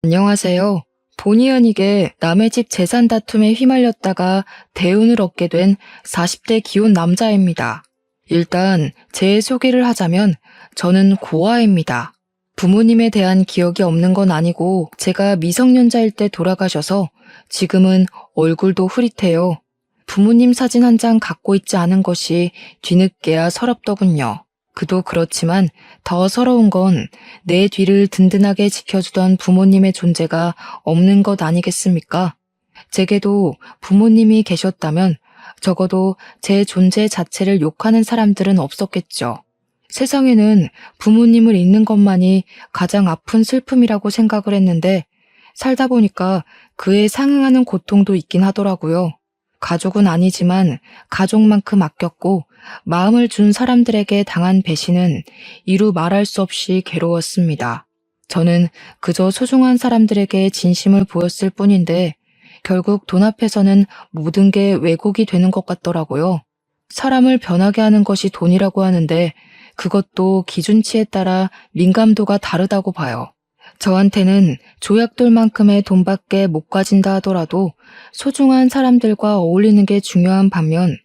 안녕하세요. 본의 아니게 남의 집 재산 다툼에 휘말렸다가 대운을 얻게 된 40대 기혼 남자입니다. 일단 제 소개를 하자면 저는 고아입니다. 부모님에 대한 기억이 없는 건 아니고 제가 미성년자일 때 돌아가셔서 지금은 얼굴도 흐릿해요. 부모님 사진 한 장 갖고 있지 않은 것이 뒤늦게야 서럽더군요. 그도 그렇지만 더 서러운 건 내 뒤를 든든하게 지켜주던 부모님의 존재가 없는 것 아니겠습니까? 제게도 부모님이 계셨다면 적어도 제 존재 자체를 욕하는 사람들은 없었겠죠. 세상에는 부모님을 잃는 것만이 가장 아픈 슬픔이라고 생각을 했는데 살다 보니까 그에 상응하는 고통도 있긴 하더라고요. 가족은 아니지만 가족만큼 아꼈고 마음을 준 사람들에게 당한 배신은 이루 말할 수 없이 괴로웠습니다. 저는 그저 소중한 사람들에게 진심을 보였을 뿐인데 결국 돈 앞에서는 모든 게 왜곡이 되는 것 같더라고요. 사람을 변하게 하는 것이 돈이라고 하는데 그것도 기준치에 따라 민감도가 다르다고 봐요. 저한테는 조약돌만큼의 돈밖에 못 가진다 하더라도 소중한 사람들과 어울리는 게 중요한 반면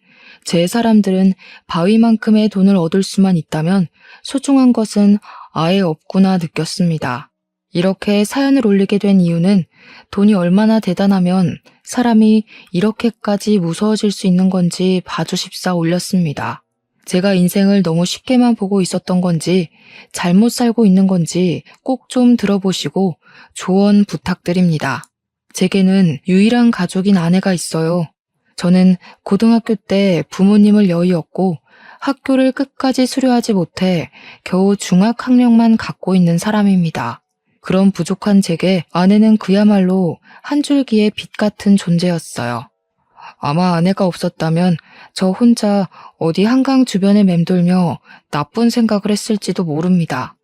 제 사람들은 바위만큼의 돈을 얻을 수만 있다면 소중한 것은 아예 없구나 느꼈습니다. 이렇게 사연을 올리게 된 이유는 돈이 얼마나 대단하면 사람이 이렇게까지 무서워질 수 있는 건지 봐주십사 올렸습니다. 제가 인생을 너무 쉽게만 보고 있었던 건지 잘못 살고 있는 건지 꼭 좀 들어보시고 조언 부탁드립니다. 제게는 유일한 가족인 아내가 있어요. 저는 고등학교 때 부모님을 여의었고 학교를 끝까지 수료하지 못해 겨우 중학학력만 갖고 있는 사람입니다. 그런 부족한 제게 아내는 그야말로 한 줄기의 빛 같은 존재였어요. 아마 아내가 없었다면 저 혼자 어디 한강 주변에 맴돌며 나쁜 생각을 했을지도 모릅니다.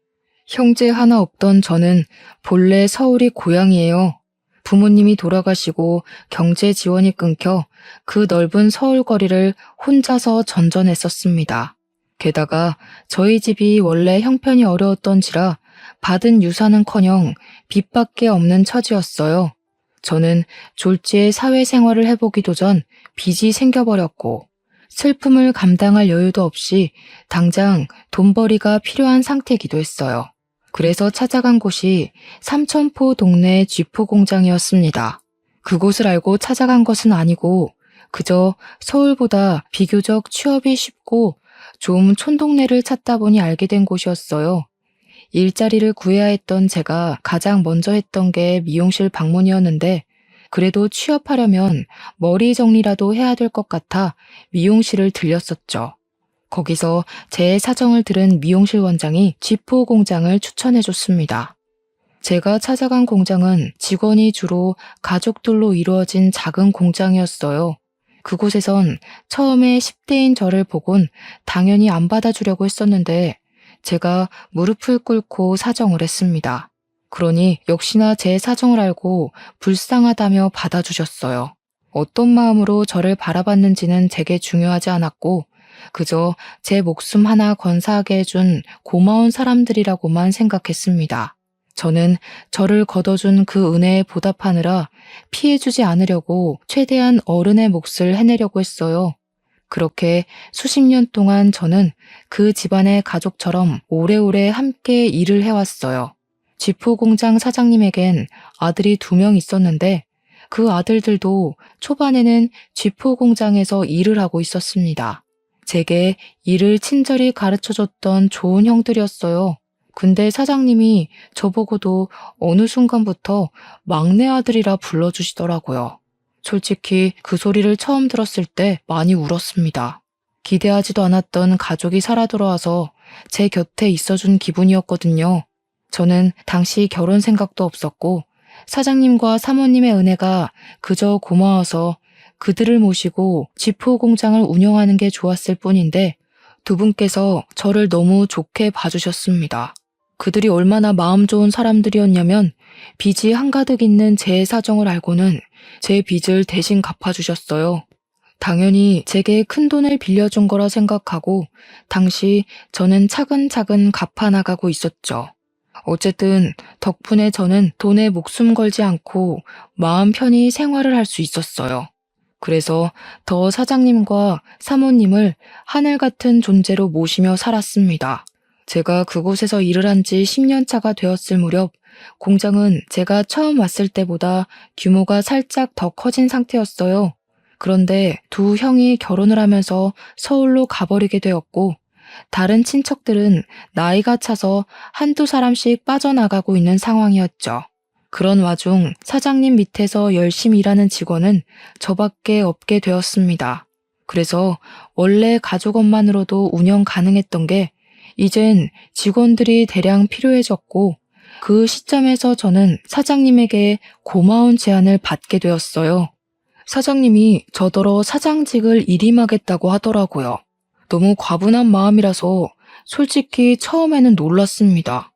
형제 하나 없던 저는 본래 서울이 고향이에요. 부모님이 돌아가시고 경제 지원이 끊겨 그 넓은 서울 거리를 혼자서 전전했었습니다. 게다가 저희 집이 원래 형편이 어려웠던지라 받은 유산은커녕 빚밖에 없는 처지였어요. 저는 졸지에 사회생활을 해보기도 전 빚이 생겨버렸고 슬픔을 감당할 여유도 없이 당장 돈벌이가 필요한 상태이기도 했어요. 그래서 찾아간 곳이 삼천포 동네 쥐포 공장이었습니다. 그곳을 알고 찾아간 것은 아니고 그저 서울보다 비교적 취업이 쉽고 좀 촌동네를 찾다 보니 알게 된 곳이었어요. 일자리를 구해야 했던 제가 가장 먼저 했던 게 미용실 방문이었는데 그래도 취업하려면 머리 정리라도 해야 될 것 같아 미용실을 들렸었죠. 거기서 제 사정을 들은 미용실 원장이 쥐포 공장을 추천해줬습니다. 제가 찾아간 공장은 직원이 주로 가족들로 이루어진 작은 공장이었어요. 그곳에선 처음에 10대인 저를 보곤 당연히 안 받아주려고 했었는데 제가 무릎을 꿇고 사정을 했습니다. 그러니 역시나 제 사정을 알고 불쌍하다며 받아주셨어요. 어떤 마음으로 저를 바라봤는지는 제게 중요하지 않았고 그저 제 목숨 하나 건사하게 해준 고마운 사람들이라고만 생각했습니다. 저는 저를 걷어준 그 은혜에 보답하느라 피해주지 않으려고 최대한 어른의 몫을 해내려고 했어요. 그렇게 수십 년 동안 저는 그 집안의 가족처럼 오래오래 함께 일을 해왔어요. 쥐포 공장 사장님에겐 아들이 2명 있었는데 그 아들들도 초반에는 쥐포 공장에서 일을 하고 있었습니다. 제게 일을 친절히 가르쳐줬던 좋은 형들이었어요. 근데 사장님이 저보고도 어느 순간부터 막내 아들이라 불러주시더라고요. 솔직히 그 소리를 처음 들었을 때 많이 울었습니다. 기대하지도 않았던 가족이 살아 돌아와서 제 곁에 있어준 기분이었거든요. 저는 당시 결혼 생각도 없었고 사장님과 사모님의 은혜가 그저 고마워서 그들을 모시고 쥐포 공장을 운영하는 게 좋았을 뿐인데 두 분께서 저를 너무 좋게 봐주셨습니다. 그들이 얼마나 마음 좋은 사람들이었냐면 빚이 한가득 있는 제 사정을 알고는 제 빚을 대신 갚아주셨어요. 당연히 제게 큰돈을 빌려준 거라 생각하고 당시 저는 차근차근 갚아나가고 있었죠. 어쨌든 덕분에 저는 돈에 목숨 걸지 않고 마음 편히 생활을 할 수 있었어요. 그래서 더 사장님과 사모님을 하늘 같은 존재로 모시며 살았습니다. 제가 그곳에서 일을 한 지 10년 차가 되었을 무렵 공장은 제가 처음 왔을 때보다 규모가 살짝 더 커진 상태였어요. 그런데 두 형이 결혼을 하면서 서울로 가버리게 되었고 다른 친척들은 나이가 차서 한두 사람씩 빠져나가고 있는 상황이었죠. 그런 와중 사장님 밑에서 열심히 일하는 직원은 저밖에 없게 되었습니다. 그래서 원래 가족원만으로도 운영 가능했던 게 이젠 직원들이 대량 필요해졌고 그 시점에서 저는 사장님에게 고마운 제안을 받게 되었어요. 사장님이 저더러 사장직을 일임하겠다고 하더라고요. 너무 과분한 마음이라서 솔직히 처음에는 놀랐습니다.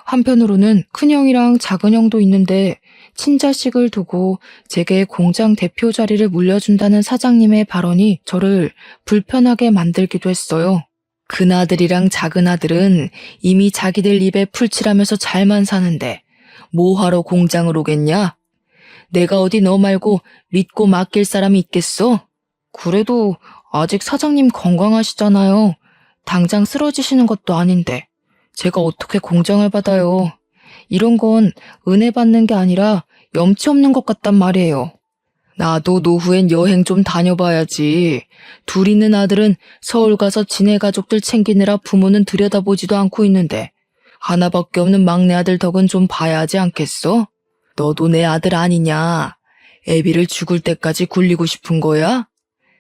한편으로는 큰형이랑 작은형도 있는데 친자식을 두고 제게 공장 대표 자리를 물려준다는 사장님의 발언이 저를 불편하게 만들기도 했어요. 큰아들이랑 작은아들은 이미 자기들 입에 풀칠하면서 잘만 사는데 뭐하러 공장을 오겠냐? 내가 어디 너 말고 믿고 맡길 사람이 있겠어? 그래도 아직 사장님 건강하시잖아요. 당장 쓰러지시는 것도 아닌데 제가 어떻게 공장을 받아요. 이런 건 은혜 받는 게 아니라 염치 없는 것 같단 말이에요. 나도 노후엔 여행 좀 다녀봐야지. 둘 있는 아들은 서울 가서 지네 가족들 챙기느라 부모는 들여다보지도 않고 있는데 하나밖에 없는 막내 아들 덕은 좀 봐야 하지 않겠어? 너도 내 아들 아니냐? 애비를 죽을 때까지 굴리고 싶은 거야?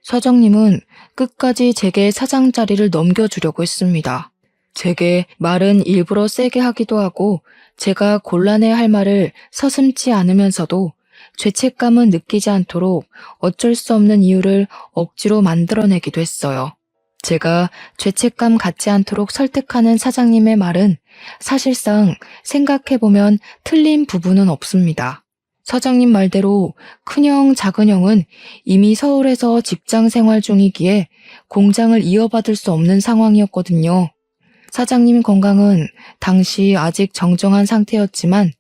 사장님은 끝까지 제게 사장 자리를 넘겨주려고 했습니다. 제게 말은 일부러 세게 하기도 하고 제가 곤란해 할 말을 서슴지 않으면서도 죄책감은 느끼지 않도록 어쩔 수 없는 이유를 억지로 만들어내기도 했어요. 제가 죄책감 갖지 않도록 설득하는 사장님의 말은 사실상 생각해보면 틀린 부분은 없습니다. 사장님 말대로 큰형, 작은형은 이미 서울에서 직장 생활 중이기에 공장을 이어받을 수 없는 상황이었거든요. 사장님 건강은 당시 아직 정정한 상태였지만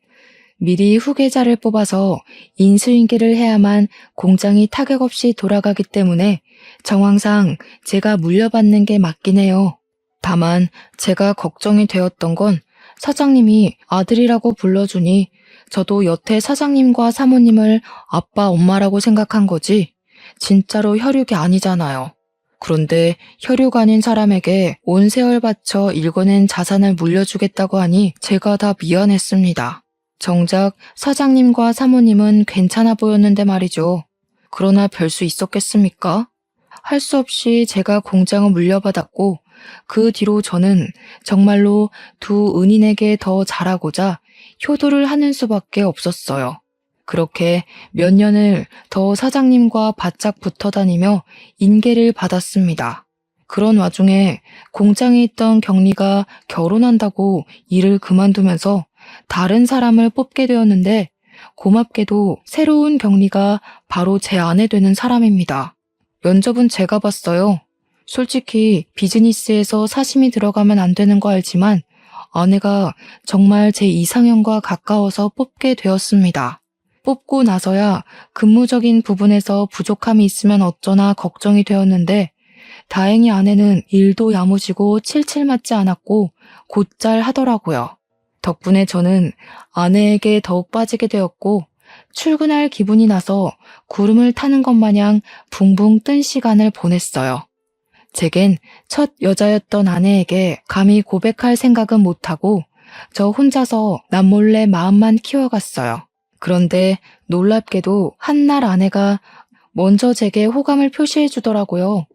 미리 후계자를 뽑아서 인수인계를 해야만 공장이 타격 없이 돌아가기 때문에 정황상 제가 물려받는 게 맞긴 해요. 다만 제가 걱정이 되었던 건 사장님이 아들이라고 불러주니 저도 여태 사장님과 사모님을 아빠, 엄마라고 생각한 거지 진짜로 혈육이 아니잖아요. 그런데 혈육 아닌 사람에게 온 세월 바쳐 일궈낸 자산을 물려주겠다고 하니 제가 다 미안했습니다. 정작 사장님과 사모님은 괜찮아 보였는데 말이죠. 그러나 별 수 있었겠습니까? 할 수 없이 제가 공장을 물려받았고 그 뒤로 저는 정말로 두 은인에게 더 잘하고자 효도를 하는 수밖에 없었어요. 그렇게 몇 년을 더 사장님과 바짝 붙어 다니며 인계를 받았습니다. 그런 와중에 공장에 있던 경리가 결혼한다고 일을 그만두면서 다른 사람을 뽑게 되었는데 고맙게도 새로운 경리가 바로 제 아내 되는 사람입니다. 면접은 제가 봤어요. 솔직히 비즈니스에서 사심이 들어가면 안 되는 거 알지만 아내가 정말 제 이상형과 가까워서 뽑게 되었습니다. 뽑고 나서야 근무적인 부분에서 부족함이 있으면 어쩌나 걱정이 되었는데 다행히 아내는 일도 야무지고 칠칠 맞지 않았고 곧잘 하더라고요. 덕분에 저는 아내에게 더욱 빠지게 되었고 출근할 기분이 나서 구름을 타는 것 마냥 붕붕 뜬 시간을 보냈어요. 제겐 첫 여자였던 아내에게 감히 고백할 생각은 못하고 저 혼자서 남몰래 마음만 키워갔어요. 그런데 놀랍게도 한날 아내가 먼저 제게 호감을 표시해 주더라고요.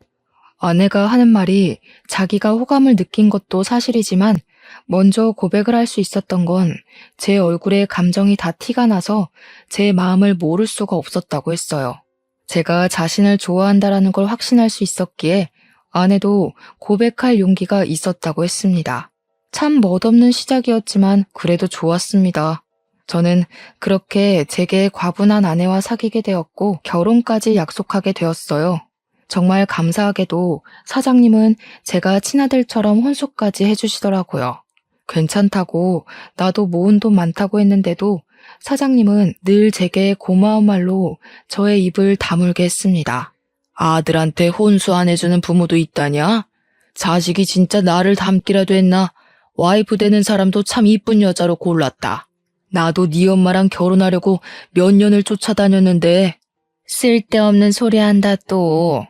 아내가 하는 말이 자기가 호감을 느낀 것도 사실이지만 먼저 고백을 할 수 있었던 건 제 얼굴에 감정이 다 티가 나서 제 마음을 모를 수가 없었다고 했어요. 제가 자신을 좋아한다라는 걸 확신할 수 있었기에 아내도 고백할 용기가 있었다고 했습니다. 참 멋없는 시작이었지만 그래도 좋았습니다. 저는 그렇게 제게 과분한 아내와 사귀게 되었고 결혼까지 약속하게 되었어요. 정말 감사하게도 사장님은 제가 친아들처럼 혼수까지 해주시더라고요. 괜찮다고 나도 모은 돈 많다고 했는데도 사장님은 늘 제게 고마운 말로 저의 입을 다물게 했습니다. 아들한테 혼수 안 해주는 부모도 있다냐? 자식이 진짜 나를 닮기라도 했나? 와이프 되는 사람도 참 이쁜 여자로 골랐다. 나도 네 엄마랑 결혼하려고 몇 년을 쫓아다녔는데 쓸데없는 소리 한다 또.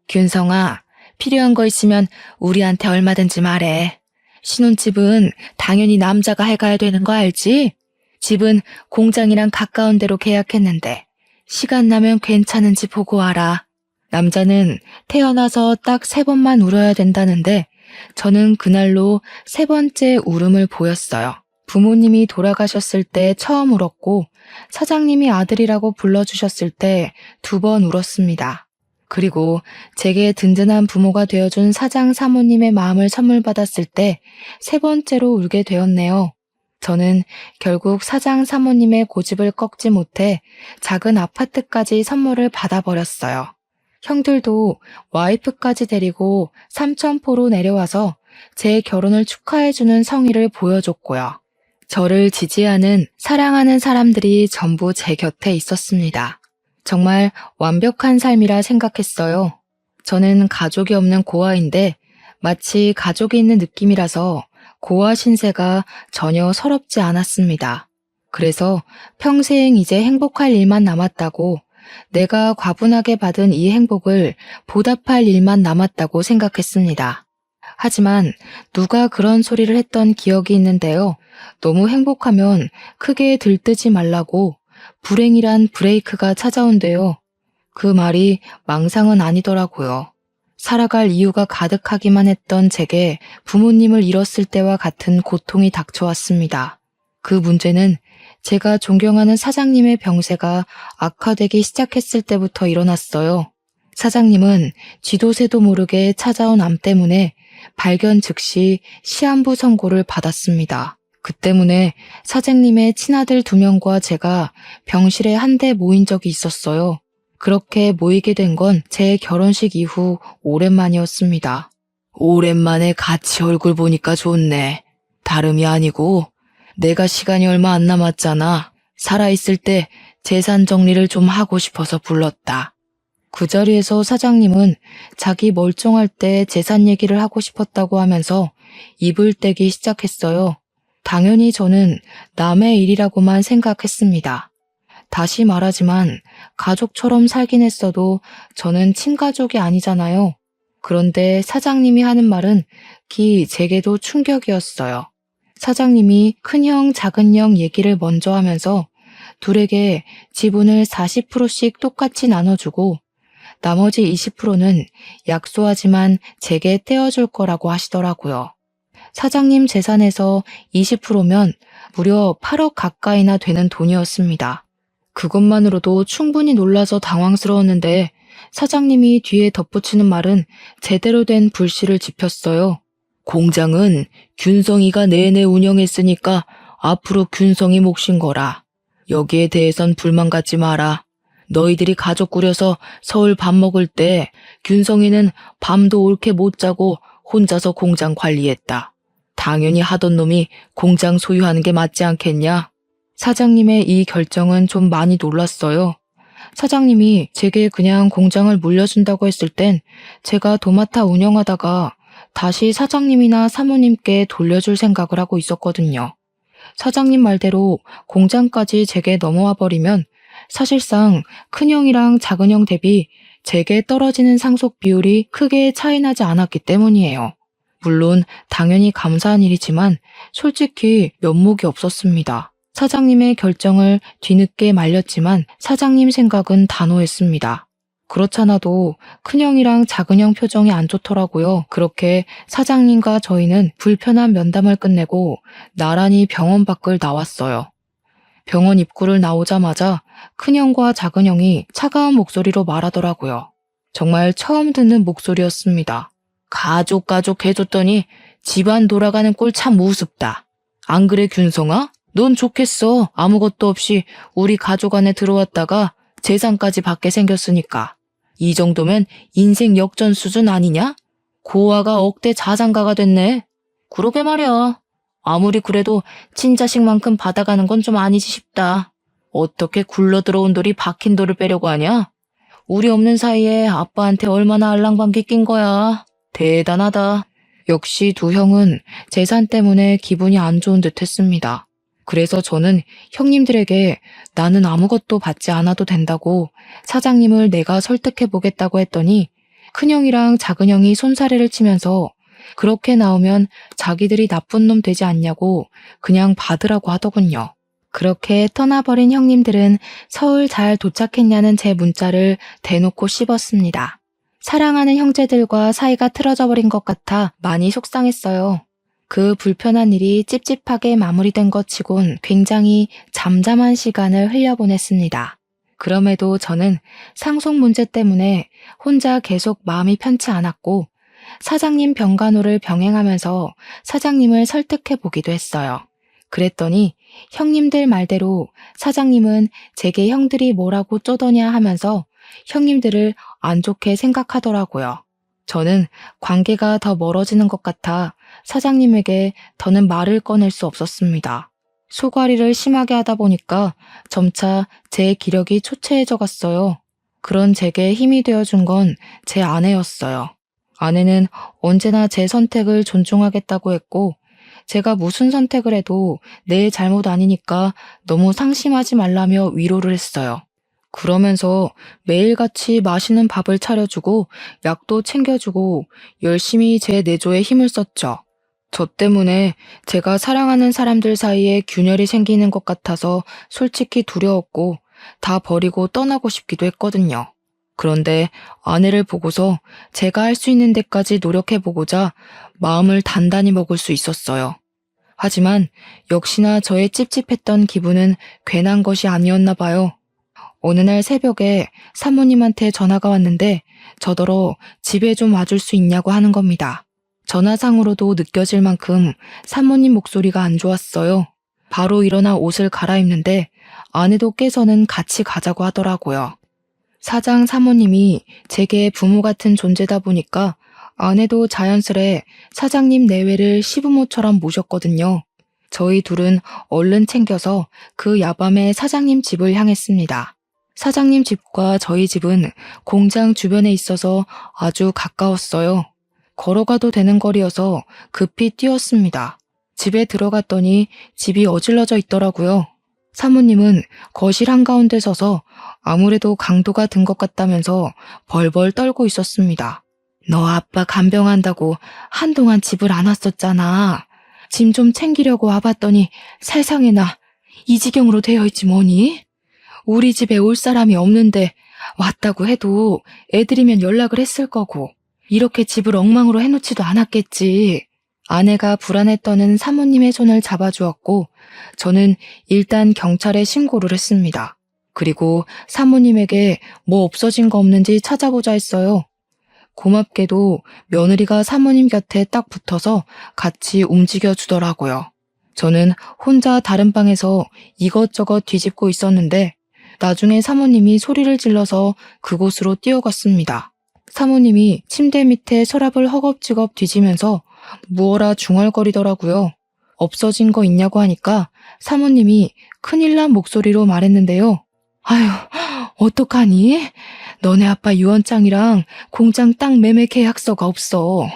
균성아, 필요한 거 있으면 우리한테 얼마든지 말해. 신혼집은 당연히 남자가 해가야 되는 거 알지? 집은 공장이랑 가까운 데로 계약했는데 시간 나면 괜찮은지 보고 와라. 남자는 태어나서 딱 3번만 울어야 된다는데 저는 그날로 3번째 울음을 보였어요. 부모님이 돌아가셨을 때 처음 울었고 사장님이 아들이라고 불러주셨을 때 2번 울었습니다. 그리고 제게 든든한 부모가 되어준 사장 사모님의 마음을 선물 받았을 때 3번째로 울게 되었네요. 저는 결국 사장 사모님의 고집을 꺾지 못해 작은 아파트까지 선물을 받아버렸어요. 형들도 와이프까지 데리고 삼천포로 내려와서 제 결혼을 축하해주는 성의를 보여줬고요. 저를 지지하는, 사랑하는 사람들이 전부 제 곁에 있었습니다. 정말 완벽한 삶이라 생각했어요. 저는 가족이 없는 고아인데 마치 가족이 있는 느낌이라서 고아 신세가 전혀 서럽지 않았습니다. 그래서 평생 이제 행복할 일만 남았다고, 내가 과분하게 받은 이 행복을 보답할 일만 남았다고 생각했습니다. 하지만 누가 그런 소리를 했던 기억이 있는데요. 너무 행복하면 크게 들뜨지 말라고 불행이란 브레이크가 찾아온대요. 그 말이 망상은 아니더라고요. 살아갈 이유가 가득하기만 했던 제게 부모님을 잃었을 때와 같은 고통이 닥쳐왔습니다. 그 문제는 제가 존경하는 사장님의 병세가 악화되기 시작했을 때부터 일어났어요. 사장님은 쥐도 새도 모르게 찾아온 암 때문에 발견 즉시 시한부 선고를 받았습니다. 그 때문에 사장님의 친아들 2명과 제가 병실에 한데 모인 적이 있었어요. 그렇게 모이게 된 건 제 결혼식 이후 오랜만이었습니다. 오랜만에 같이 얼굴 보니까 좋네. 다름이 아니고 내가 시간이 얼마 안 남았잖아. 살아있을 때 재산 정리를 좀 하고 싶어서 불렀다. 그 자리에서 사장님은 자기 멀쩡할 때 재산 얘기를 하고 싶었다고 하면서 입을 떼기 시작했어요. 당연히 저는 남의 일이라고만 생각했습니다. 다시 말하지만 가족처럼 살긴 했어도 저는 친가족이 아니잖아요. 그런데 사장님이 하는 말은 제게도 충격이었어요. 사장님이 큰형, 작은형 얘기를 먼저 하면서 둘에게 지분을 40%씩 똑같이 나눠주고 나머지 20%는 약소하지만 제게 떼어줄 거라고 하시더라고요. 사장님 재산에서 20%면 무려 8억 가까이나 되는 돈이었습니다. 그것만으로도 충분히 놀라서 당황스러웠는데 사장님이 뒤에 덧붙이는 말은 제대로 된 불씨를 지폈어요. 공장은 균성이가 내내 운영했으니까 앞으로 균성이 몫인 거라. 여기에 대해선 불만 갖지 마라. 너희들이 가족 꾸려서 서울 밥 먹을 때 균성이는 밤도 옳게 못 자고 혼자서 공장 관리했다. 당연히 하던 놈이 공장 소유하는 게 맞지 않겠냐? 사장님의 이 결정은 좀 많이 놀랐어요. 사장님이 제게 그냥 공장을 물려준다고 했을 땐 제가 도맡아 운영하다가 다시 사장님이나 사모님께 돌려줄 생각을 하고 있었거든요. 사장님 말대로 공장까지 제게 넘어와 버리면 사실상 큰형이랑 작은형 대비 제게 떨어지는 상속 비율이 크게 차이나지 않았기 때문이에요. 물론 당연히 감사한 일이지만 솔직히 면목이 없었습니다. 사장님의 결정을 뒤늦게 말렸지만 사장님 생각은 단호했습니다. 그렇잖아도 큰형이랑 작은형 표정이 안 좋더라고요. 그렇게 사장님과 저희는 불편한 면담을 끝내고 나란히 병원 밖을 나왔어요. 병원 입구를 나오자마자 큰형과 작은형이 차가운 목소리로 말하더라고요. 정말 처음 듣는 목소리였습니다. 가족 해줬더니 집안 돌아가는 꼴 참 우습다. 안 그래 균성아? 넌 좋겠어. 아무것도 없이 우리 가족 안에 들어왔다가 재산까지 받게 생겼으니까. 이 정도면 인생 역전 수준 아니냐? 고아가 억대 자산가가 됐네. 그러게 말이야. 아무리 그래도 친자식만큼 받아가는 건 좀 아니지 싶다. 어떻게 굴러 들어온 돌이 박힌 돌을 빼려고 하냐? 우리 없는 사이에 아빠한테 얼마나 알랑방귀 낀 거야. 대단하다. 역시 두 형은 재산 때문에 기분이 안 좋은 듯 했습니다. 그래서 저는 형님들에게 나는 아무것도 받지 않아도 된다고 사장님을 내가 설득해 보겠다고 했더니 큰형이랑 작은형이 손사래를 치면서 그렇게 나오면 자기들이 나쁜 놈 되지 않냐고 그냥 받으라고 하더군요. 그렇게 떠나버린 형님들은 서울 잘 도착했냐는 제 문자를 대놓고 씹었습니다. 사랑하는 형제들과 사이가 틀어져 버린 것 같아 많이 속상했어요. 그 불편한 일이 찝찝하게 마무리된 것 치곤 굉장히 잠잠한 시간을 흘려보냈습니다. 그럼에도 저는 상속 문제 때문에 혼자 계속 마음이 편치 않았고 사장님 병간호를 병행하면서 사장님을 설득해 보기도 했어요. 그랬더니 형님들 말대로 사장님은 제게 형들이 뭐라고 쪼더냐 하면서 형님들을 안 좋게 생각하더라고요. 저는 관계가 더 멀어지는 것 같아 사장님에게 더는 말을 꺼낼 수 없었습니다. 소가리를 심하게 하다 보니까 점차 제 기력이 초췌해져 갔어요. 그런 제게 힘이 되어준 건 제 아내였어요. 아내는 언제나 제 선택을 존중하겠다고 했고 제가 무슨 선택을 해도 내 잘못 아니니까 너무 상심하지 말라며 위로를 했어요. 그러면서 매일같이 맛있는 밥을 차려주고 약도 챙겨주고 열심히 제 내조에 힘을 썼죠. 저 때문에 제가 사랑하는 사람들 사이에 균열이 생기는 것 같아서 솔직히 두려웠고 다 버리고 떠나고 싶기도 했거든요. 그런데 아내를 보고서 제가 할 수 있는 데까지 노력해보고자 마음을 단단히 먹을 수 있었어요. 하지만 역시나 저의 찝찝했던 기분은 괜한 것이 아니었나 봐요. 어느 날 새벽에 사모님한테 전화가 왔는데 저더러 집에 좀 와줄 수 있냐고 하는 겁니다. 전화상으로도 느껴질 만큼 사모님 목소리가 안 좋았어요. 바로 일어나 옷을 갈아입는데 아내도 깨서는 같이 가자고 하더라고요. 사장 사모님이 제게 부모 같은 존재다 보니까 아내도 자연스레 사장님 내외를 시부모처럼 모셨거든요. 저희 둘은 얼른 챙겨서 그 야밤에 사장님 집을 향했습니다. 사장님 집과 저희 집은 공장 주변에 있어서 아주 가까웠어요. 걸어가도 되는 거리여서 급히 뛰었습니다. 집에 들어갔더니 집이 어질러져 있더라고요. 사모님은 거실 한가운데 서서 아무래도 강도가 든 것 같다면서 벌벌 떨고 있었습니다. 너 아빠 간병한다고 한동안 집을 안 왔었잖아. 짐 좀 챙기려고 와봤더니 세상에나 이 지경으로 되어 있지 뭐니? 우리 집에 올 사람이 없는데 왔다고 해도 애들이면 연락을 했을 거고 이렇게 집을 엉망으로 해놓지도 않았겠지. 아내가 불안해 떠는 사모님의 손을 잡아주었고 저는 일단 경찰에 신고를 했습니다. 그리고 사모님에게 뭐 없어진 거 없는지 찾아보자 했어요. 고맙게도 며느리가 사모님 곁에 딱 붙어서 같이 움직여 주더라고요. 저는 혼자 다른 방에서 이것저것 뒤집고 있었는데 나중에 사모님이 소리를 질러서 그곳으로 뛰어갔습니다. 사모님이 침대 밑에 서랍을 허겁지겁 뒤지면서 무어라 중얼거리더라고요. 없어진 거 있냐고 하니까 사모님이 큰일 난 목소리로 말했는데요. 아휴, 어떡하니? 너네 아빠 유언장이랑 공장 땅 매매 계약서가 없어.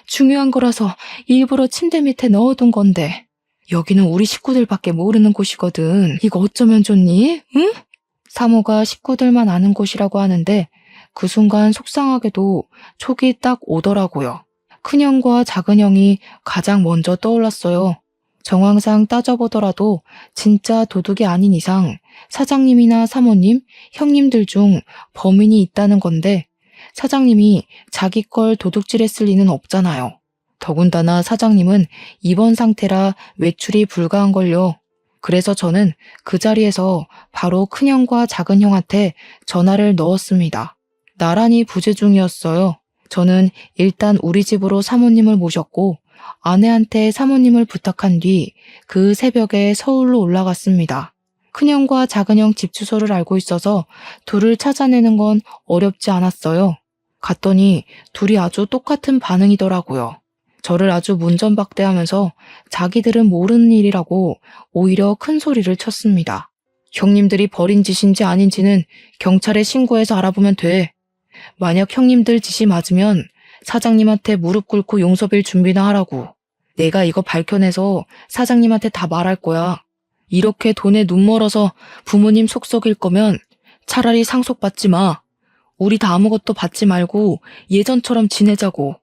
중요한 거라서 일부러 침대 밑에 넣어둔 건데. 여기는 우리 식구들밖에 모르는 곳이거든. 이거 어쩌면 좋니? 응? 사모가 식구들만 아는 곳이라고 하는데 그 순간 속상하게도 촉이 딱 오더라고요. 큰형과 작은형이 가장 먼저 떠올랐어요. 정황상 따져보더라도 진짜 도둑이 아닌 이상 사장님이나 사모님, 형님들 중 범인이 있다는 건데 사장님이 자기 걸 도둑질했을 리는 없잖아요. 더군다나 사장님은 입원 상태라 외출이 불가한걸요. 그래서 저는 그 자리에서 바로 큰형과 작은형한테 전화를 넣었습니다. 나란히 부재 중이었어요. 저는 일단 우리 집으로 사모님을 모셨고 아내한테 사모님을 부탁한 뒤 그 새벽에 서울로 올라갔습니다. 큰형과 작은형 집 주소를 알고 있어서 둘을 찾아내는 건 어렵지 않았어요. 갔더니 둘이 아주 똑같은 반응이더라고요. 저를 아주 문전박대하면서 자기들은 모르는 일이라고 오히려 큰 소리를 쳤습니다. 형님들이 벌인 짓인지 아닌지는 경찰에 신고해서 알아보면 돼. 만약 형님들 짓이 맞으면 사장님한테 무릎 꿇고 용서 빌 준비나 하라고. 내가 이거 밝혀내서 사장님한테 다 말할 거야. 이렇게 돈에 눈 멀어서 부모님 속 썩일 거면 차라리 상속받지 마. 우리 다 아무것도 받지 말고 예전처럼 지내자고.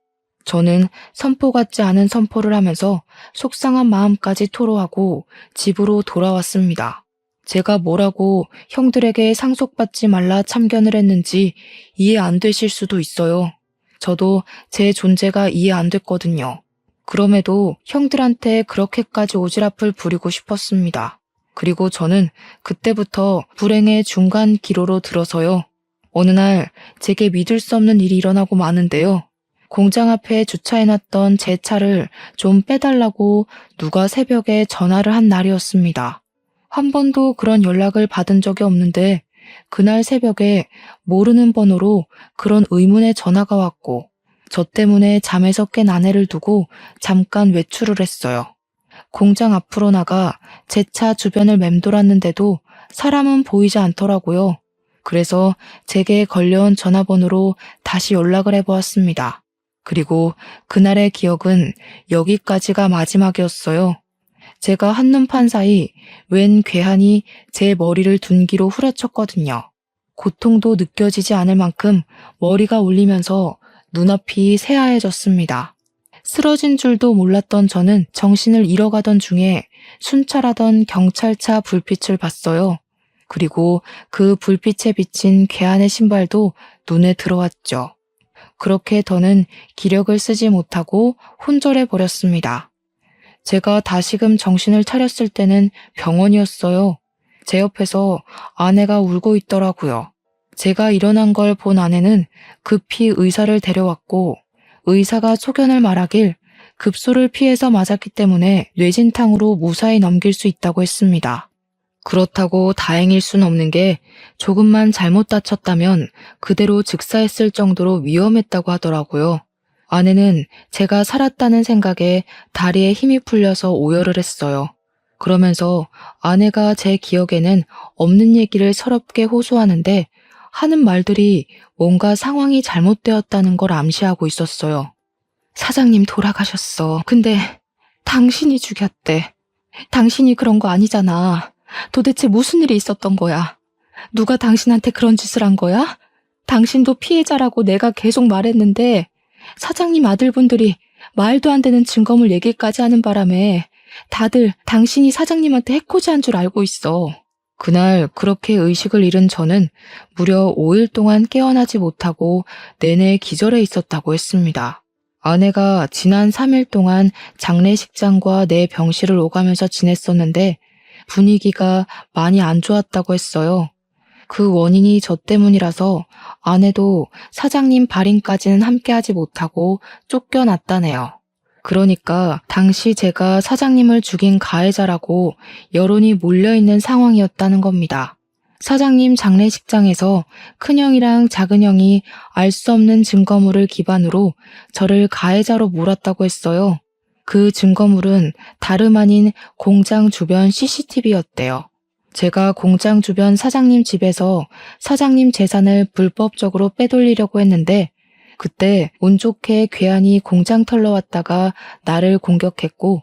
저는 선포 같지 않은 선포를 하면서 속상한 마음까지 토로하고 집으로 돌아왔습니다. 제가 뭐라고 형들에게 상속받지 말라 참견을 했는지 이해 안 되실 수도 있어요. 저도 제 존재가 이해 안 됐거든요. 그럼에도 형들한테 그렇게까지 오지랖을 부리고 싶었습니다. 그리고 저는 그때부터 불행의 중간 기로로 들어서요. 어느 날 제게 믿을 수 없는 일이 일어나고 마는데요. 공장 앞에 주차해놨던 제 차를 좀 빼달라고 누가 새벽에 전화를 한 날이었습니다. 한 번도 그런 연락을 받은 적이 없는데 그날 새벽에 모르는 번호로 그런 의문의 전화가 왔고 저 때문에 잠에서 깬 아내를 두고 잠깐 외출을 했어요. 공장 앞으로 나가 제 차 주변을 맴돌았는데도 사람은 보이지 않더라고요. 그래서 제게 걸려온 전화번호로 다시 연락을 해보았습니다. 그리고 그날의 기억은 여기까지가 마지막이었어요. 제가 한눈판 사이 웬 괴한이 제 머리를 둔기로 후려쳤거든요. 고통도 느껴지지 않을 만큼 머리가 울리면서 눈앞이 새하얘졌습니다. 쓰러진 줄도 몰랐던 저는 정신을 잃어가던 중에 순찰하던 경찰차 불빛을 봤어요. 그리고 그 불빛에 비친 괴한의 신발도 눈에 들어왔죠. 그렇게 더는 기력을 쓰지 못하고 혼절해 버렸습니다. 제가 다시금 정신을 차렸을 때는 병원이었어요. 제 옆에서 아내가 울고 있더라고요. 제가 일어난 걸 본 아내는 급히 의사를 데려왔고 의사가 소견을 말하길 급소를 피해서 맞았기 때문에 뇌진탕으로 무사히 넘길 수 있다고 했습니다. 그렇다고 다행일 순 없는 게 조금만 잘못 다쳤다면 그대로 즉사했을 정도로 위험했다고 하더라고요. 아내는 제가 살았다는 생각에 다리에 힘이 풀려서 오열을 했어요. 그러면서 아내가 제 기억에는 없는 얘기를 서럽게 호소하는데 하는 말들이 뭔가 상황이 잘못되었다는 걸 암시하고 있었어요. 사장님 돌아가셨어. 근데 당신이 죽였대. 당신이 그런 거 아니잖아. 도대체 무슨 일이 있었던 거야? 누가 당신한테 그런 짓을 한 거야? 당신도 피해자라고 내가 계속 말했는데 사장님 아들분들이 말도 안 되는 증거물 얘기까지 하는 바람에 다들 당신이 사장님한테 해코지한 줄 알고 있어. 그날 그렇게 의식을 잃은 저는 무려 5일 동안 깨어나지 못하고 내내 기절해 있었다고 했습니다. 아내가 지난 3일 동안 장례식장과 내 병실을 오가면서 지냈었는데 분위기가 많이 안 좋았다고 했어요. 그 원인이 저 때문이라서 아내도 사장님 발인까지는 함께하지 못하고 쫓겨났다네요. 그러니까 당시 제가 사장님을 죽인 가해자라고 여론이 몰려있는 상황이었다는 겁니다. 사장님 장례식장에서 큰형이랑 작은형이 알 수 없는 증거물을 기반으로 저를 가해자로 몰았다고 했어요. 그 증거물은 다름 아닌 공장 주변 CCTV였대요. 제가 공장 주변 사장님 집에서 사장님 재산을 불법적으로 빼돌리려고 했는데 그때 운 좋게 괴한이 공장 털러 왔다가 나를 공격했고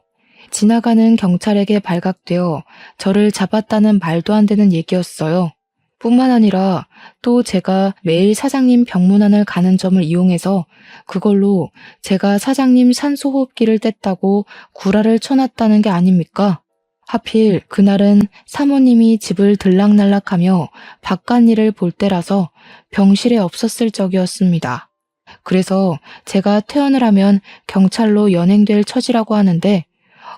지나가는 경찰에게 발각되어 저를 잡았다는 말도 안 되는 얘기였어요. 뿐만 아니라 또 제가 매일 사장님 병문안을 가는 점을 이용해서 그걸로 제가 사장님 산소호흡기를 뗐다고 구라를 쳐놨다는 게 아닙니까? 하필 그날은 사모님이 집을 들락날락하며 바깥일을 볼 때라서 병실에 없었을 적이었습니다. 그래서 제가 퇴원을 하면 경찰로 연행될 처지라고 하는데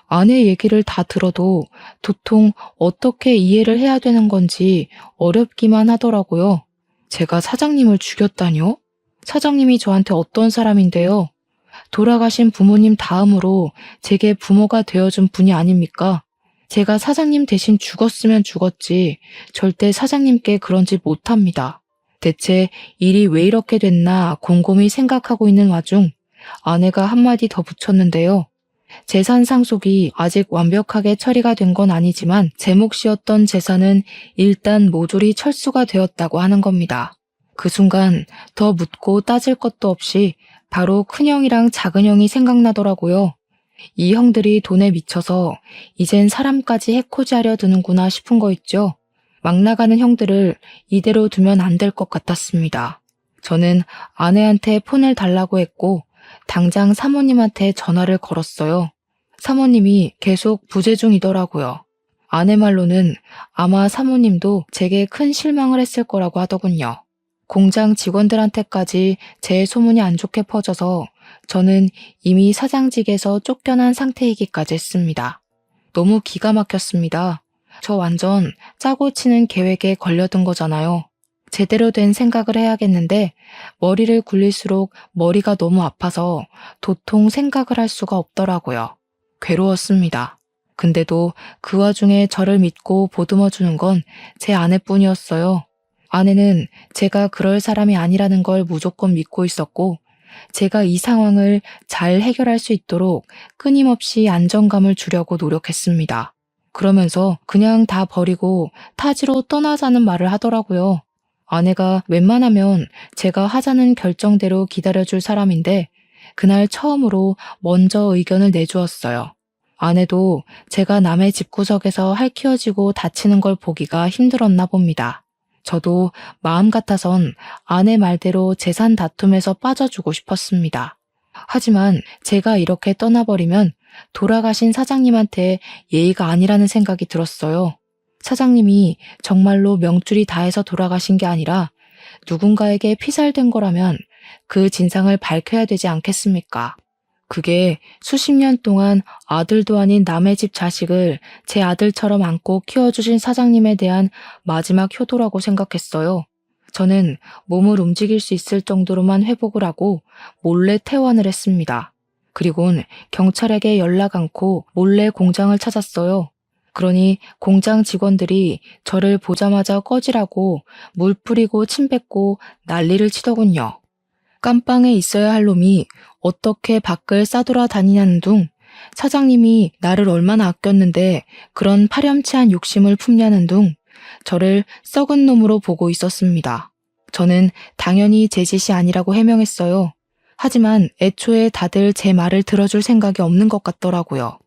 아내 얘기를 다 들어도 도통 어떻게 이해를 해야 되는 건지 어렵기만 하더라고요. 제가 사장님을 죽였다뇨? 사장님이 저한테 어떤 사람인데요? 돌아가신 부모님 다음으로 제게 부모가 되어준 분이 아닙니까? 제가 사장님 대신 죽었으면 죽었지 절대 사장님께 그런 짓 못합니다. 대체 일이 왜 이렇게 됐나 곰곰이 생각하고 있는 와중 아내가 한마디 더 붙였는데요. 재산 상속이 아직 완벽하게 처리가 된 건 아니지만 제 몫이었던 재산은 일단 모조리 철수가 되었다고 하는 겁니다. 그 순간 더 묻고 따질 것도 없이 바로 큰형이랑 작은형이 생각나더라고요. 이 형들이 돈에 미쳐서 이젠 사람까지 해코지하려 드는구나 싶은 거 있죠. 막 나가는 형들을 이대로 두면 안 될 것 같았습니다. 저는 아내한테 폰을 달라고 했고 당장 사모님한테 전화를 걸었어요. 사모님이 계속 부재 중이더라고요. 아내 말로는 아마 사모님도 제게 큰 실망을 했을 거라고 하더군요. 공장 직원들한테까지 제 소문이 안 좋게 퍼져서 저는 이미 사장직에서 쫓겨난 상태이기까지 했습니다. 너무 기가 막혔습니다. 저 완전 짜고 치는 계획에 걸려든 거잖아요. 제대로 된 생각을 해야겠는데 머리를 굴릴수록 머리가 너무 아파서 도통 생각을 할 수가 없더라고요. 괴로웠습니다. 근데도 그 와중에 저를 믿고 보듬어주는 건 제 아내뿐이었어요. 아내는 제가 그럴 사람이 아니라는 걸 무조건 믿고 있었고 제가 이 상황을 잘 해결할 수 있도록 끊임없이 안정감을 주려고 노력했습니다. 그러면서 그냥 다 버리고 타지로 떠나자는 말을 하더라고요. 아내가 웬만하면 제가 하자는 결정대로 기다려줄 사람인데 그날 처음으로 먼저 의견을 내주었어요. 아내도 제가 남의 집구석에서 할퀴어지고 다치는 걸 보기가 힘들었나 봅니다. 저도 마음 같아선 아내 말대로 재산 다툼에서 빠져주고 싶었습니다. 하지만 제가 이렇게 떠나버리면 돌아가신 사장님한테 예의가 아니라는 생각이 들었어요. 사장님이 정말로 명줄이 다해서 돌아가신 게 아니라 누군가에게 피살된 거라면 그 진상을 밝혀야 되지 않겠습니까? 그게 수십 년 동안 아들도 아닌 남의 집 자식을 제 아들처럼 안고 키워주신 사장님에 대한 마지막 효도라고 생각했어요. 저는 몸을 움직일 수 있을 정도로만 회복을 하고 몰래 퇴원을 했습니다. 그리곤 경찰에게 연락 않고 몰래 공장을 찾았어요. 그러니 공장 직원들이 저를 보자마자 꺼지라고 물 뿌리고 침 뱉고 난리를 치더군요. 깜빵에 있어야 할 놈이 어떻게 밖을 싸돌아다니냐는 둥, 사장님이 나를 얼마나 아꼈는데 그런 파렴치한 욕심을 품냐는 둥, 저를 썩은 놈으로 보고 있었습니다. 저는 당연히 제 짓이 아니라고 해명했어요. 하지만 애초에 다들 제 말을 들어줄 생각이 없는 것 같더라고요.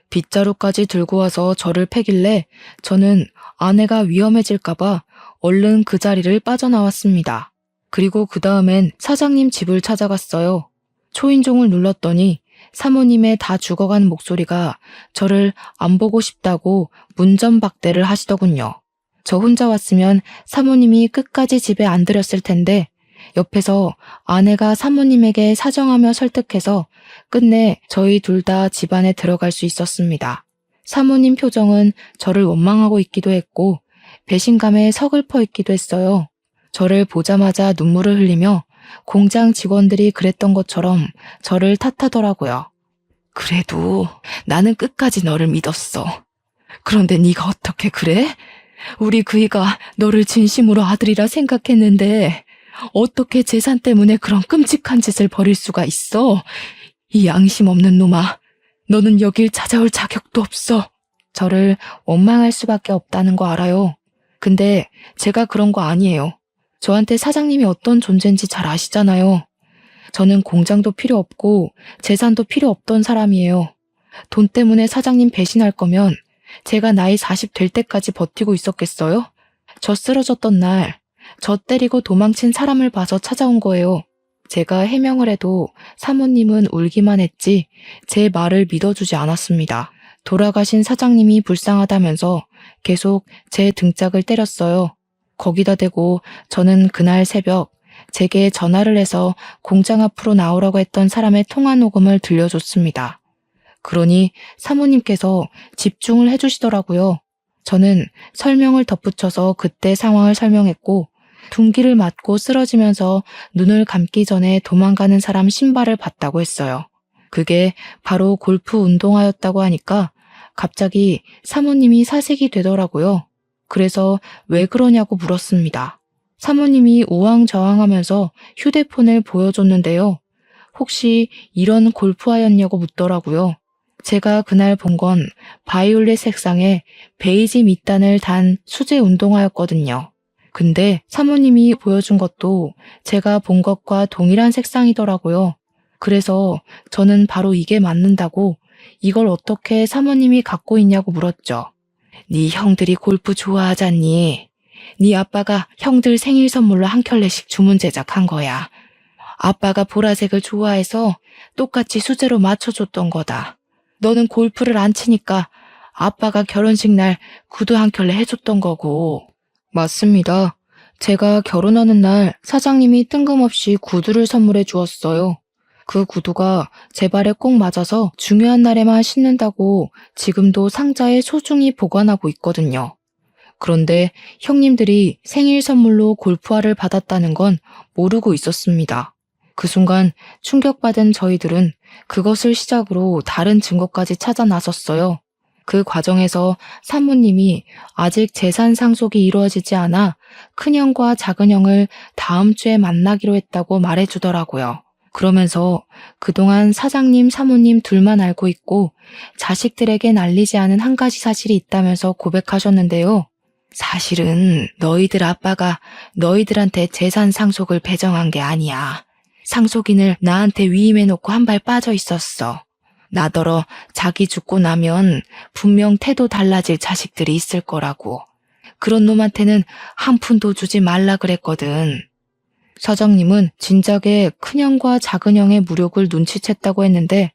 빗자루까지 들고 와서 저를 패길래 저는 아내가 위험해질까봐 얼른 그 자리를 빠져나왔습니다. 그리고 그 다음엔 사장님 집을 찾아갔어요. 초인종을 눌렀더니 사모님의 다 죽어간 목소리가 저를 안 보고 싶다고 문전박대를 하시더군요. 저 혼자 왔으면 사모님이 끝까지 집에 안 들였을 텐데 옆에서 아내가 사모님에게 사정하며 설득해서 끝내 저희 둘 다 집안에 들어갈 수 있었습니다. 사모님 표정은 저를 원망하고 있기도 했고 배신감에 서글퍼 있기도 했어요. 저를 보자마자 눈물을 흘리며 공장 직원들이 그랬던 것처럼 저를 탓하더라고요. 그래도 나는 끝까지 너를 믿었어. 그런데 네가 어떻게 그래? 우리 그이가 너를 진심으로 아들이라 생각했는데 어떻게 재산 때문에 그런 끔찍한 짓을 벌일 수가 있어? 이 양심 없는 놈아, 너는 여길 찾아올 자격도 없어. 저를 원망할 수밖에 없다는 거 알아요. 근데 제가 그런 거 아니에요. 저한테 사장님이 어떤 존재인지 잘 아시잖아요. 저는 공장도 필요 없고 재산도 필요 없던 사람이에요. 돈 때문에 사장님 배신할 거면 제가 나이 40 될 때까지 버티고 있었겠어요? 저 쓰러졌던 날, 저 때리고 도망친 사람을 봐서 찾아온 거예요. 제가 해명을 해도 사모님은 울기만 했지 제 말을 믿어주지 않았습니다. 돌아가신 사장님이 불쌍하다면서 계속 제 등짝을 때렸어요. 거기다 대고 저는 그날 새벽 제게 전화를 해서 공장 앞으로 나오라고 했던 사람의 통화 녹음을 들려줬습니다. 그러니 사모님께서 집중을 해주시더라고요. 저는 설명을 덧붙여서 그때 상황을 설명했고 둔기를 맞고 쓰러지면서 눈을 감기 전에 도망가는 사람 신발을 봤다고 했어요. 그게 바로 골프 운동화였다고 하니까 갑자기 사모님이 사색이 되더라고요. 그래서 왜 그러냐고 물었습니다. 사모님이 우왕좌왕하면서 휴대폰을 보여줬는데요. 혹시 이런 골프화였냐고 묻더라고요. 제가 그날 본 건 바이올렛 색상의 베이지 밑단을 단 수제 운동화였거든요. 근데 사모님이 보여준 것도 제가 본 것과 동일한 색상이더라고요. 그래서 저는 바로 이게 맞는다고 이걸 어떻게 사모님이 갖고 있냐고 물었죠. 네 형들이 골프 좋아하잖니. 네 아빠가 형들 생일 선물로 한 켤레씩 주문 제작한 거야. 아빠가 보라색을 좋아해서 똑같이 수제로 맞춰줬던 거다. 너는 골프를 안 치니까 아빠가 결혼식 날 구두 한 켤레 해줬던 거고. 맞습니다. 제가 결혼하는 날 사장님이 뜬금없이 구두를 선물해 주었어요. 그 구두가 제 발에 꼭 맞아서 중요한 날에만 신는다고 지금도 상자에 소중히 보관하고 있거든요. 그런데 형님들이 생일 선물로 골프화를 받았다는 건 모르고 있었습니다. 그 순간 충격받은 저희들은 그것을 시작으로 다른 증거까지 찾아 나섰어요. 그 과정에서 사모님이 아직 재산 상속이 이루어지지 않아 큰형과 작은형을 다음 주에 만나기로 했다고 말해주더라고요. 그러면서 그동안 사장님, 사모님 둘만 알고 있고 자식들에겐 알리지 않은 한 가지 사실이 있다면서 고백하셨는데요. 사실은 너희들 아빠가 너희들한테 재산 상속을 배정한 게 아니야. 상속인을 나한테 위임해놓고 한 발 빠져 있었어. 나더러 자기 죽고 나면 분명 태도 달라질 자식들이 있을 거라고. 그런 놈한테는 한 푼도 주지 말라 그랬거든. 사장님은 진작에 큰형과 작은형의 무력을 눈치챘다고 했는데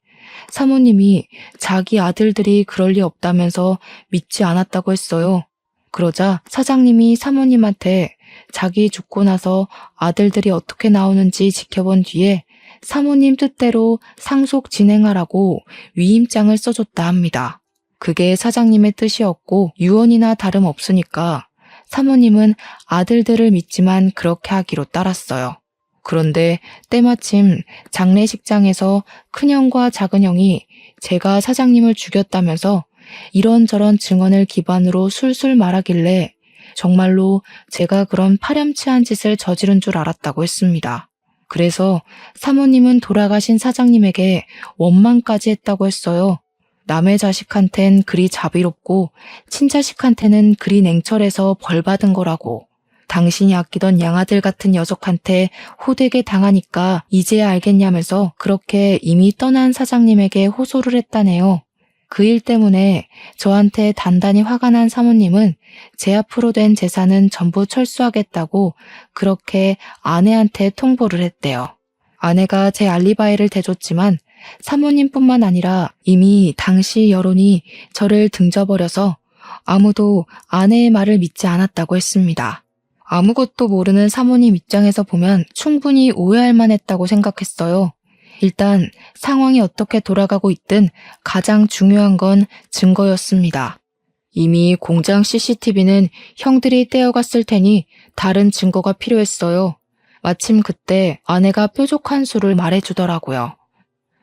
사모님이 자기 아들들이 그럴 리 없다면서 믿지 않았다고 했어요. 그러자 사장님이 사모님한테 자기 죽고 나서 아들들이 어떻게 나오는지 지켜본 뒤에 사모님 뜻대로 상속 진행하라고 위임장을 써줬다 합니다. 그게 사장님의 뜻이었고 유언이나 다름없으니까 사모님은 아들들을 믿지만 그렇게 하기로 따랐어요. 그런데 때마침 장례식장에서 큰형과 작은형이 제가 사장님을 죽였다면서 이런저런 증언을 기반으로 술술 말하길래 정말로 제가 그런 파렴치한 짓을 저지른 줄 알았다고 했습니다. 그래서 사모님은 돌아가신 사장님에게 원망까지 했다고 했어요. 남의 자식한텐 그리 자비롭고 친자식한테는 그리 냉철해서 벌 받은 거라고. 당신이 아끼던 양아들 같은 녀석한테 호되게 당하니까 이제야 알겠냐면서 그렇게 이미 떠난 사장님에게 호소를 했다네요. 그 일 때문에 저한테 단단히 화가 난 사모님은 제 앞으로 된 재산은 전부 철수하겠다고 그렇게 아내한테 통보를 했대요. 아내가 제 알리바이를 대줬지만 사모님뿐만 아니라 이미 당시 여론이 저를 등져버려서 아무도 아내의 말을 믿지 않았다고 했습니다. 아무것도 모르는 사모님 입장에서 보면 충분히 오해할 만했다고 생각했어요. 일단 상황이 어떻게 돌아가고 있든 가장 중요한 건 증거였습니다. 이미 공장 CCTV는 형들이 떼어갔을 테니 다른 증거가 필요했어요. 마침 그때 아내가 뾰족한 수를 말해주더라고요.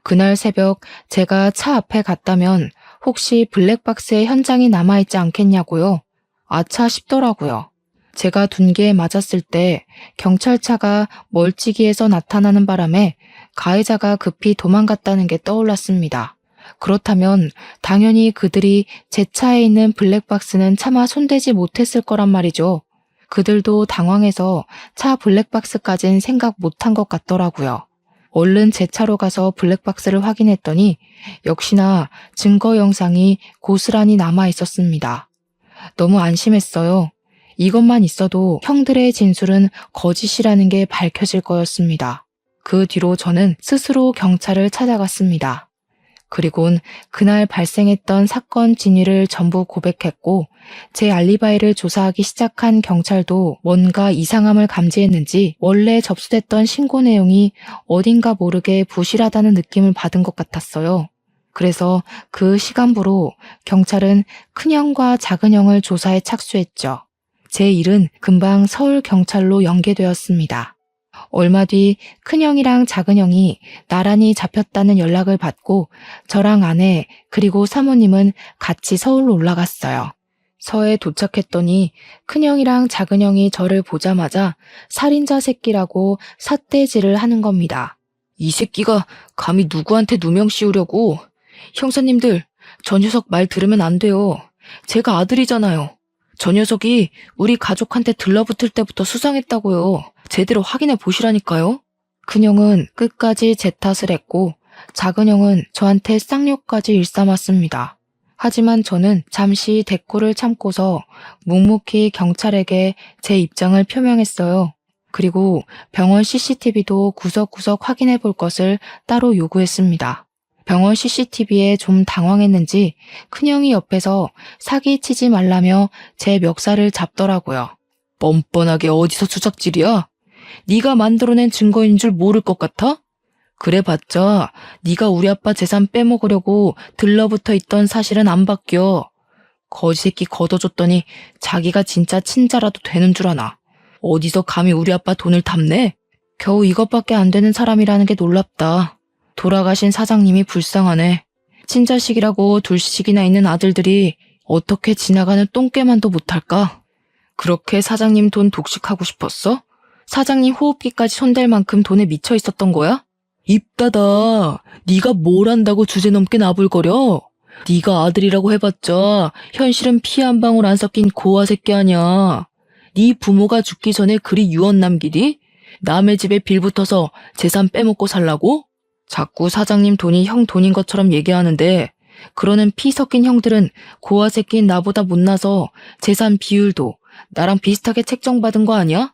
그날 새벽 제가 차 앞에 갔다면 혹시 블랙박스에 현장이 남아있지 않겠냐고요. 아차 싶더라고요. 제가 둔기에 맞았을 때 경찰차가 멀찍이에서 나타나는 바람에 가해자가 급히 도망갔다는 게 떠올랐습니다. 그렇다면 당연히 그들이 제 차에 있는 블랙박스는 차마 손대지 못했을 거란 말이죠. 그들도 당황해서 차 블랙박스까진 생각 못한 것 같더라고요. 얼른 제 차로 가서 블랙박스를 확인했더니 역시나 증거 영상이 고스란히 남아 있었습니다. 너무 안심했어요. 이것만 있어도 형들의 진술은 거짓이라는 게 밝혀질 거였습니다. 그 뒤로 저는 스스로 경찰을 찾아갔습니다. 그리곤 그날 발생했던 사건 진위를 전부 고백했고 제 알리바이를 조사하기 시작한 경찰도 뭔가 이상함을 감지했는지 원래 접수됐던 신고 내용이 어딘가 모르게 부실하다는 느낌을 받은 것 같았어요. 그래서 그 시간부로 경찰은 큰형과 작은형을 조사에 착수했죠. 제 일은 금방 서울경찰로 연계되었습니다. 얼마 뒤 큰형이랑 작은형이 나란히 잡혔다는 연락을 받고 저랑 아내 그리고 사모님은 같이 서울로 올라갔어요. 서에 도착했더니 큰형이랑 작은형이 저를 보자마자 살인자 새끼라고 삿대질을 하는 겁니다. 이 새끼가 감히 누구한테 누명 씌우려고. 형사님들, 저 녀석 말 들으면 안 돼요. 제가 아들이잖아요. 저 녀석이 우리 가족한테 들러붙을 때부터 수상했다고요. 제대로 확인해 보시라니까요. 큰형은 끝까지 제 탓을 했고 작은 형은 저한테 쌍욕까지 일삼았습니다. 하지만 저는 잠시 대꾸를 참고서 묵묵히 경찰에게 제 입장을 표명했어요. 그리고 병원 CCTV도 구석구석 확인해 볼 것을 따로 요구했습니다. 병원 CCTV에 좀 당황했는지 큰형이 옆에서 사기치지 말라며 제 멱살을 잡더라고요. 뻔뻔하게 어디서 수작질이야? 네가 만들어낸 증거인 줄 모를 것 같아? 그래봤자 네가 우리 아빠 재산 빼먹으려고 들러붙어 있던 사실은 안 바뀌어. 거지새끼 걷어줬더니 자기가 진짜 친자라도 되는 줄 아나. 어디서 감히 우리 아빠 돈을 탐내? 겨우 이것밖에 안 되는 사람이라는 게 놀랍다. 돌아가신 사장님이 불쌍하네. 친자식이라고 둘씩이나 있는 아들들이 어떻게 지나가는 똥개만도 못할까? 그렇게 사장님 돈 독식하고 싶었어? 사장님 호흡기까지 손댈 만큼 돈에 미쳐 있었던 거야? 입 닫아. 네가 뭘 안다고 주제넘게 나불거려? 네가 아들이라고 해봤자 현실은 피 한 방울 안 섞인 고아 새끼 아니야. 네 부모가 죽기 전에 그리 유언 남기디? 남의 집에 빌붙어서 재산 빼먹고 살라고? 자꾸 사장님 돈이 형 돈인 것처럼 얘기하는데 그러는 피 섞인 형들은 고아 새끼인 나보다 못나서 재산 비율도 나랑 비슷하게 책정받은 거 아니야?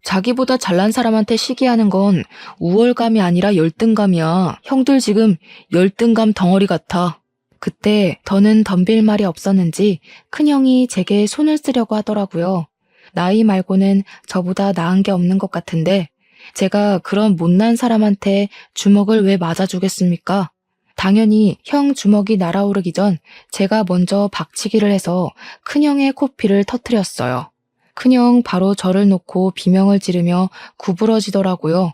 자기보다 잘난 사람한테 시기하는 건 우월감이 아니라 열등감이야. 형들 지금 열등감 덩어리 같아. 그때 더는 덤빌 말이 없었는지 큰형이 제게 손을 쓰려고 하더라고요. 나이 말고는 저보다 나은 게 없는 것 같은데 제가 그런 못난 사람한테 주먹을 왜 맞아주겠습니까? 당연히 형 주먹이 날아오르기 전 제가 먼저 박치기를 해서 큰형의 코피를 터뜨렸어요. 큰형 바로 저를 놓고 비명을 지르며 구부러지더라고요.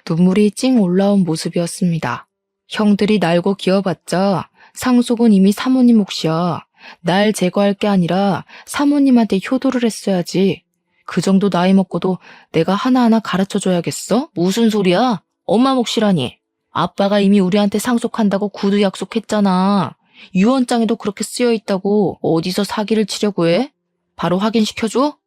눈물이 찡 올라온 모습이었습니다. 형들이 날고 기어봤자 상속은 이미 사모님 몫이야. 날 제거할 게 아니라 사모님한테 효도를 했어야지. 그 정도 나이 먹고도 내가 하나하나 가르쳐줘야겠어? 무슨 소리야? 엄마 몫이라니. 아빠가 이미 우리한테 상속한다고 구두 약속했잖아. 유언장에도 그렇게 쓰여있다고 어디서 사기를 치려고 해? 바로 확인시켜줘?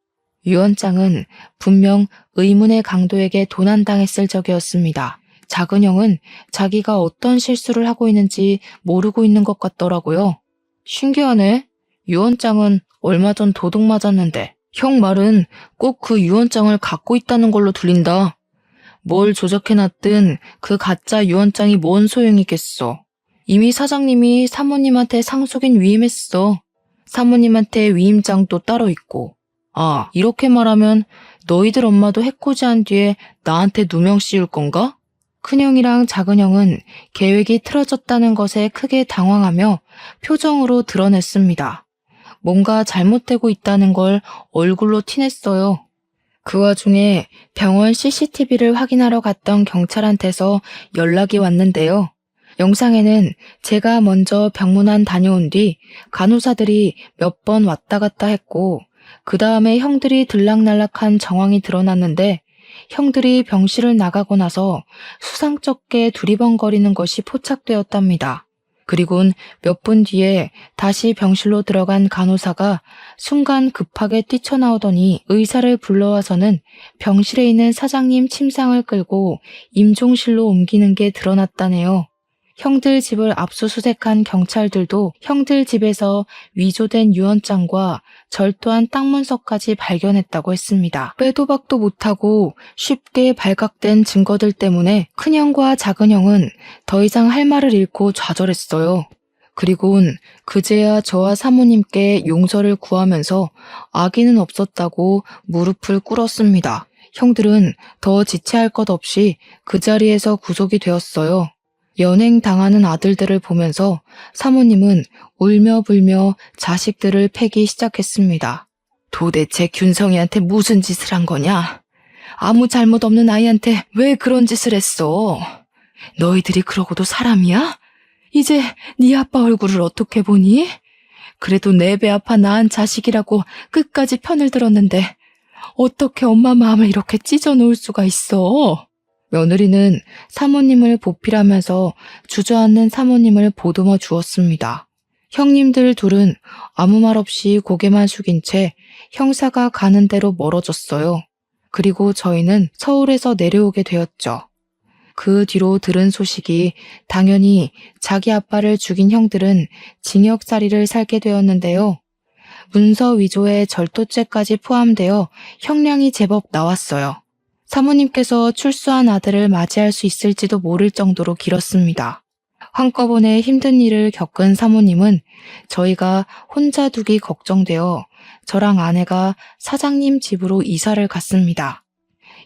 유언장은 분명 의문의 강도에게 도난당했을 적이었습니다. 작은 형은 자기가 어떤 실수를 하고 있는지 모르고 있는 것 같더라고요. 신기하네. 유언장은 얼마 전 도둑 맞았는데 형 말은 꼭 그 유언장을 갖고 있다는 걸로 들린다. 뭘 조작해놨든 그 가짜 유언장이 뭔 소용이겠어. 이미 사장님이 사모님한테 상속인 위임했어. 사모님한테 위임장도 따로 있고. 아, 이렇게 말하면 너희들 엄마도 해코지한 뒤에 나한테 누명 씌울 건가? 큰형이랑 작은형은 계획이 틀어졌다는 것에 크게 당황하며 표정으로 드러냈습니다. 뭔가 잘못되고 있다는 걸 얼굴로 티냈어요. 그 와중에 병원 CCTV를 확인하러 갔던 경찰한테서 연락이 왔는데요. 영상에는 제가 먼저 병문안 다녀온 뒤 간호사들이 몇 번 왔다 갔다 했고 그 다음에 형들이 들락날락한 정황이 드러났는데 형들이 병실을 나가고 나서 수상쩍게 두리번거리는 것이 포착되었답니다. 그리곤 몇 분 뒤에 다시 병실로 들어간 간호사가 순간 급하게 뛰쳐나오더니 의사를 불러와서는 병실에 있는 사장님 침상을 끌고 임종실로 옮기는 게 드러났다네요. 형들 집을 압수수색한 경찰들도 형들 집에서 위조된 유언장과 절도한 땅 문서까지 발견했다고 했습니다. 빼도 박도 못하고 쉽게 발각된 증거들 때문에 큰형과 작은형은 더 이상 할 말을 잃고 좌절했어요. 그리곤 그제야 저와 사모님께 용서를 구하면서 악의는 없었다고 무릎을 꿇었습니다. 형들은 더 지체할 것 없이 그 자리에서 구속이 되었어요. 연행당하는 아들들을 보면서 사모님은 울며 불며 자식들을 패기 시작했습니다. 도대체 균성이한테 무슨 짓을 한 거냐? 아무 잘못 없는 아이한테 왜 그런 짓을 했어? 너희들이 그러고도 사람이야? 이제 네 아빠 얼굴을 어떻게 보니? 그래도 내 배 아파 낳은 자식이라고 끝까지 편을 들었는데 어떻게 엄마 마음을 이렇게 찢어 놓을 수가 있어? 며느리는 사모님을 보필하면서 주저앉는 사모님을 보듬어 주었습니다. 형님들 둘은 아무 말 없이 고개만 숙인 채 형사가 가는 대로 멀어졌어요. 그리고 저희는 서울에서 내려오게 되었죠. 그 뒤로 들은 소식이 당연히 자기 아빠를 죽인 형들은 징역살이를 살게 되었는데요. 문서 위조에 절도죄까지 포함되어 형량이 제법 나왔어요. 사모님께서 출소한 아들을 맞이할 수 있을지도 모를 정도로 길었습니다. 한꺼번에 힘든 일을 겪은 사모님은 저희가 혼자 두기 걱정되어 저랑 아내가 사장님 집으로 이사를 갔습니다.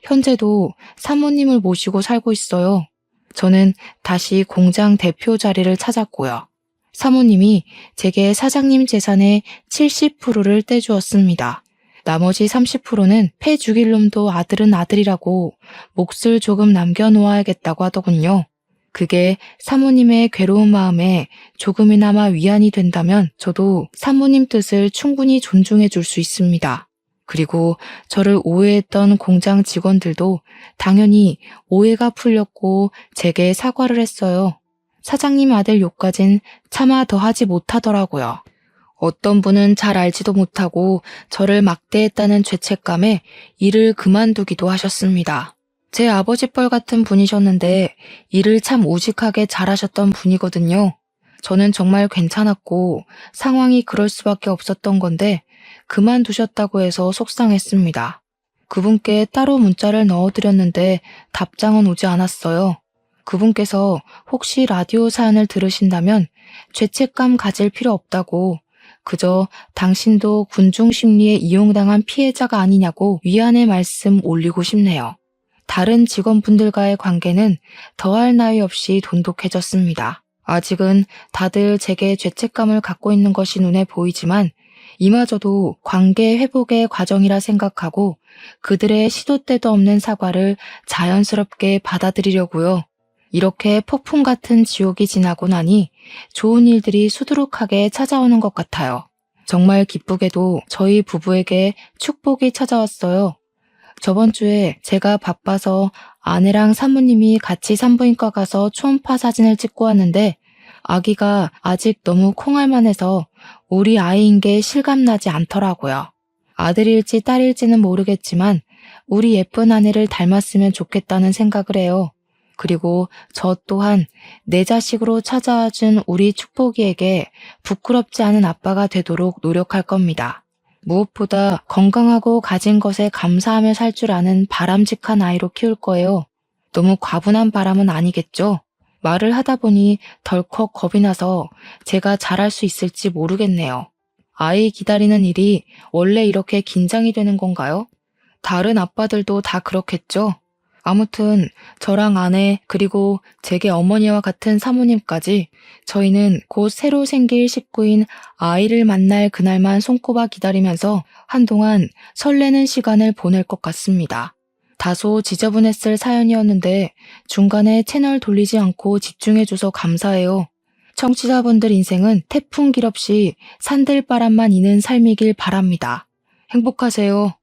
현재도 사모님을 모시고 살고 있어요. 저는 다시 공장 대표 자리를 찾았고요. 사모님이 제게 사장님 재산의 70%를 떼주었습니다. 나머지 30%는 패 죽일 놈도 아들은 아들이라고 몫을 조금 남겨놓아야겠다고 하더군요. 그게 사모님의 괴로운 마음에 조금이나마 위안이 된다면 저도 사모님 뜻을 충분히 존중해 줄 수 있습니다. 그리고 저를 오해했던 공장 직원들도 당연히 오해가 풀렸고 제게 사과를 했어요. 사장님 아들 욕까진 차마 더 하지 못하더라고요. 어떤 분은 잘 알지도 못하고 저를 막대했다는 죄책감에 일을 그만두기도 하셨습니다. 제 아버지뻘 같은 분이셨는데 일을 참 우직하게 잘하셨던 분이거든요. 저는 정말 괜찮았고 상황이 그럴 수밖에 없었던 건데 그만두셨다고 해서 속상했습니다. 그분께 따로 문자를 넣어드렸는데 답장은 오지 않았어요. 그분께서 혹시 라디오 사연을 들으신다면 죄책감 가질 필요 없다고 그저 당신도 군중 심리에 이용당한 피해자가 아니냐고 위안의 말씀 올리고 싶네요. 다른 직원분들과의 관계는 더할 나위 없이 돈독해졌습니다. 아직은 다들 제게 죄책감을 갖고 있는 것이 눈에 보이지만 이마저도 관계 회복의 과정이라 생각하고 그들의 시도 때도 없는 사과를 자연스럽게 받아들이려고요. 이렇게 폭풍 같은 지옥이 지나고 나니 좋은 일들이 수두룩하게 찾아오는 것 같아요. 정말 기쁘게도 저희 부부에게 축복이 찾아왔어요. 저번 주에 제가 바빠서 아내랑 사모님이 같이 산부인과 가서 초음파 사진을 찍고 왔는데 아기가 아직 너무 콩알만해서 우리 아이인 게 실감나지 않더라고요. 아들일지 딸일지는 모르겠지만 우리 예쁜 아내를 닮았으면 좋겠다는 생각을 해요. 그리고 저 또한 내 자식으로 찾아와준 우리 축복이에게 부끄럽지 않은 아빠가 되도록 노력할 겁니다. 무엇보다 건강하고 가진 것에 감사하며 살 줄 아는 바람직한 아이로 키울 거예요. 너무 과분한 바람은 아니겠죠? 말을 하다 보니 덜컥 겁이 나서 제가 잘할 수 있을지 모르겠네요. 아이 기다리는 일이 원래 이렇게 긴장이 되는 건가요? 다른 아빠들도 다 그렇겠죠? 아무튼 저랑 아내 그리고 제게 어머니와 같은 사모님까지 저희는 곧 새로 생길 식구인 아이를 만날 그날만 손꼽아 기다리면서 한동안 설레는 시간을 보낼 것 같습니다. 다소 지저분했을 사연이었는데 중간에 채널 돌리지 않고 집중해줘서 감사해요. 청취자분들 인생은 태풍 길 없이 산들바람만 이는 삶이길 바랍니다. 행복하세요.